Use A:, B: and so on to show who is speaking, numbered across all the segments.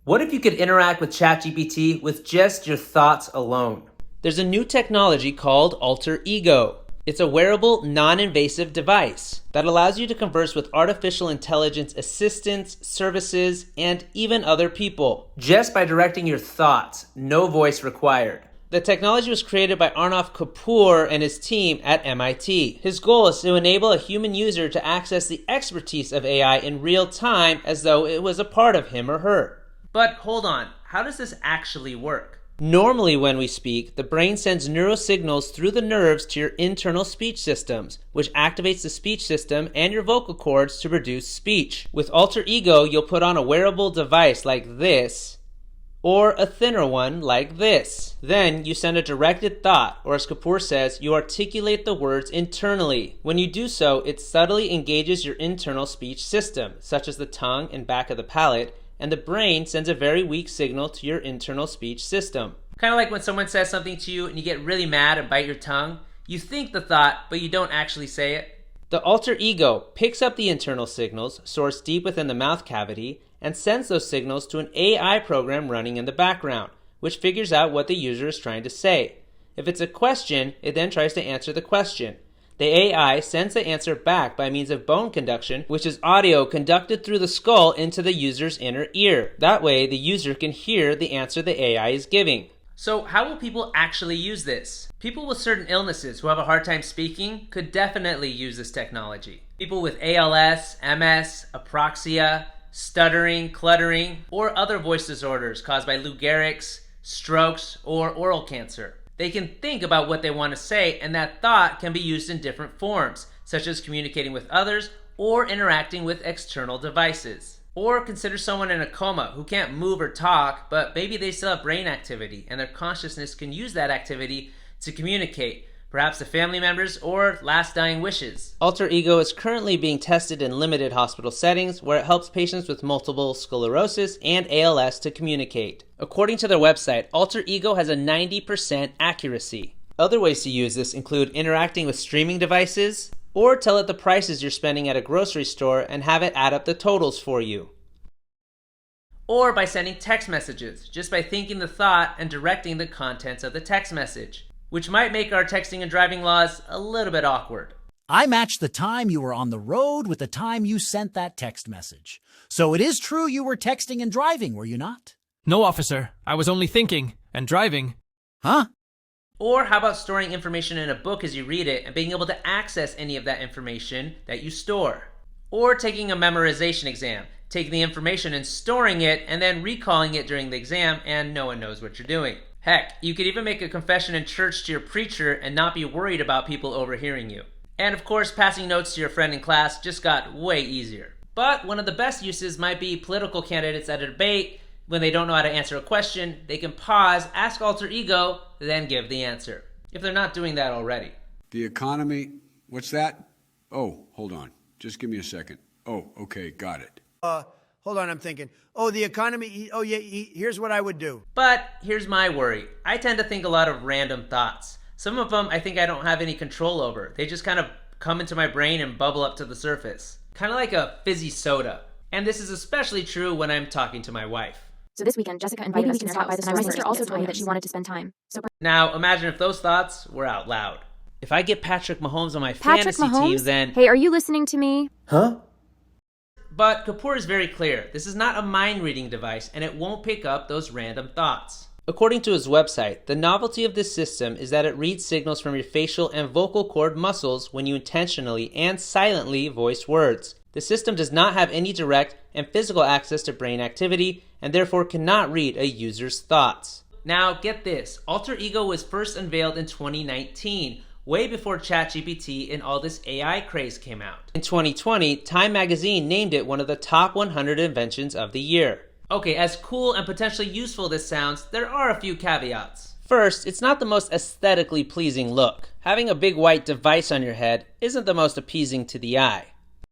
A: What if you could interact with ChatGPT with just your thoughts alone? There's a new technology called Alter Ego. It's a wearable, non-invasive device that allows you to converse with artificial intelligence assistants, services, and even other people, just by directing your thoughts, no voice required. The technology was created by Arnav Kapoor and his team at MIT. His goal is to enable a human user to access the expertise of AI in real time as though it was a part of him or her. But hold on, how does this actually work? Normally when we speak, the brain sends neurosignals through the nerves to your internal speech systems, which activates the speech system and your vocal cords to produce speech. With Alter Ego, you'll put on a wearable device like this, or a thinner one like this. Then you send a directed thought, or as Kapoor says, you articulate the words internally. When you do so, it subtly engages your internal speech system, such as the tongue and back of the palate, and the brain sends a very weak signal to your internal speech system. Kind of like when someone says something to you and you get really mad and bite your tongue. You think the thought, but you don't actually say it. The Alter Ego picks up the internal signals sourced deep within the mouth cavity and sends those signals to an AI program running in the background, which figures out what the user is trying to say. If it's a question, it then tries to answer the question. The AI sends the answer back by means of bone conduction, which is audio conducted through the skull into the user's inner ear. That way, the user can hear the answer the AI is giving. So how will people actually use this? People with certain illnesses who have a hard time speaking could definitely use this technology. People with ALS, MS, apraxia, stuttering, cluttering, or other voice disorders caused by Lou Gehrig's, strokes, or oral cancer. They can think about what they want to say, and that thought can be used in different forms, such as communicating with others or interacting with external devices. Or consider someone in a coma who can't move or talk, but maybe they still have brain activity, and their consciousness can use that activity to communicate, perhaps to family members or last dying wishes. Alter Ego is currently being tested in limited hospital settings where it helps patients with multiple sclerosis and ALS to communicate. According to their website, Alter Ego has a 90% accuracy. Other ways to use this include interacting with streaming devices, or tell it the prices you're spending at a grocery store and have it add up the totals for you. Or by sending text messages, just by thinking the thought and directing the contents of the text message, which might make our texting and driving laws a little bit awkward.
B: I matched the time you were on the road with the time you sent that text message. So it is true you were texting and driving, were you not?
C: No, officer. I was only thinking and driving.
B: Huh?
A: Or how about storing information in a book as you read it and being able to access any of that information that you store? Or taking a memorization exam, taking the information and storing it and then recalling it during the exam and no one knows what you're doing. Heck, you could even make a confession in church to your preacher and not be worried about people overhearing you. And of course, passing notes to your friend in class just got way easier. But one of the best uses might be political candidates at a debate. When they don't know how to answer a question, they can pause, ask Alter Ego, then give the answer, if they're not doing that already.
D: The economy, what's that? Oh, hold on. Just give me a second. Oh, okay, got it.
E: Hold on, I'm thinking. Oh, the economy, oh yeah, here's what I would do.
A: But here's my worry. I tend to think a lot of random thoughts. Some of them I think I don't have any control over. They just kind of come into my brain and bubble up to the surface. Kind of like a fizzy soda. And this is especially true when I'm talking to my wife.
F: So this weekend, Jessica invited us to their house, and my sister also told me that she wanted to spend time. So
A: Now, imagine if those thoughts were out loud. If I get Patrick Mahomes on my fantasy team, then...
F: Hey, are you listening to me?
A: Huh? But Kapoor is very clear. This is not a mind-reading device, and it won't pick up those random thoughts. According to his website, the novelty of this system is that it reads signals from your facial and vocal cord muscles when you intentionally and silently voice words. The system does not have any direct and physical access to brain activity and therefore cannot read a user's thoughts. Now get this, Alter Ego was first unveiled in 2019, way before ChatGPT and all this AI craze came out. In 2020, Time magazine named it one of the top 100 inventions of the year. Okay, as cool and potentially useful this sounds, there are a few caveats. First, it's not the most aesthetically pleasing look. Having a big white device on your head isn't the most appeasing to the eye.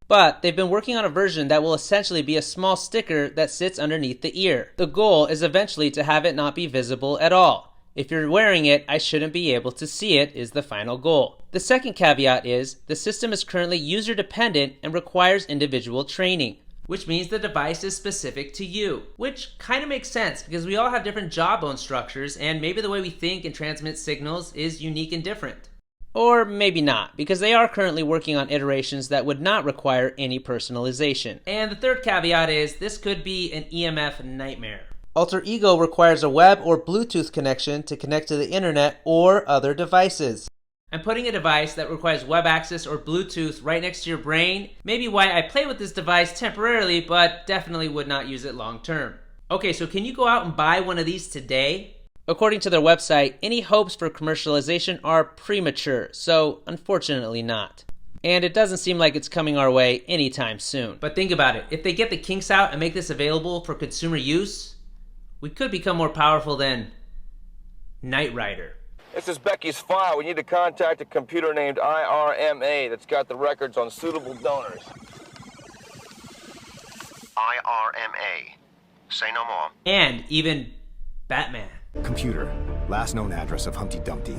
A: But they've been working on a version that will essentially be a small sticker that sits underneath the ear. The goal is eventually to have it not be visible at all. If you're wearing it, I shouldn't be able to see it is the final goal. The second caveat is the system is currently user dependent and requires individual training. which means the device is specific to you. Which kind of makes sense because we all have different jawbone structures and maybe the way we think and transmit signals is unique and different. Or maybe not, because they are currently working on iterations that would not require any personalization. And the third caveat is this could be an EMF nightmare. Alter Ego requires a web or Bluetooth connection to connect to the internet or other devices. And putting a device that requires web access or Bluetooth right next to your brain may be why I play with this device temporarily, but definitely would not use it long term. Okay, so can you go out and buy one of these today? According to their website, any hopes for commercialization are premature, so unfortunately not. And it doesn't seem like it's coming our way anytime soon. But think about it, if they get the kinks out and make this available for consumer use, we could become more powerful than Knight Rider.
G: This is Becky's file. We need to contact a computer named IRMA that's got the records on suitable donors.
H: IRMA. Say no more.
A: And even Batman.
I: Computer. Last known address of Humpty Dumpty.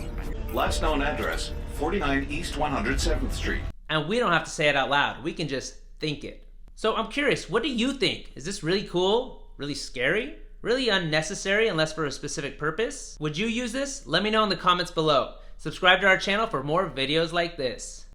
J: Last known address, 49 East 107th Street.
A: And we don't have to say it out loud. We can just think it. So I'm curious, what do you think? Is this really cool? Really scary? Really unnecessary unless for a specific purpose? Would you use this? Let me know in the comments below. Subscribe to our channel for more videos like this.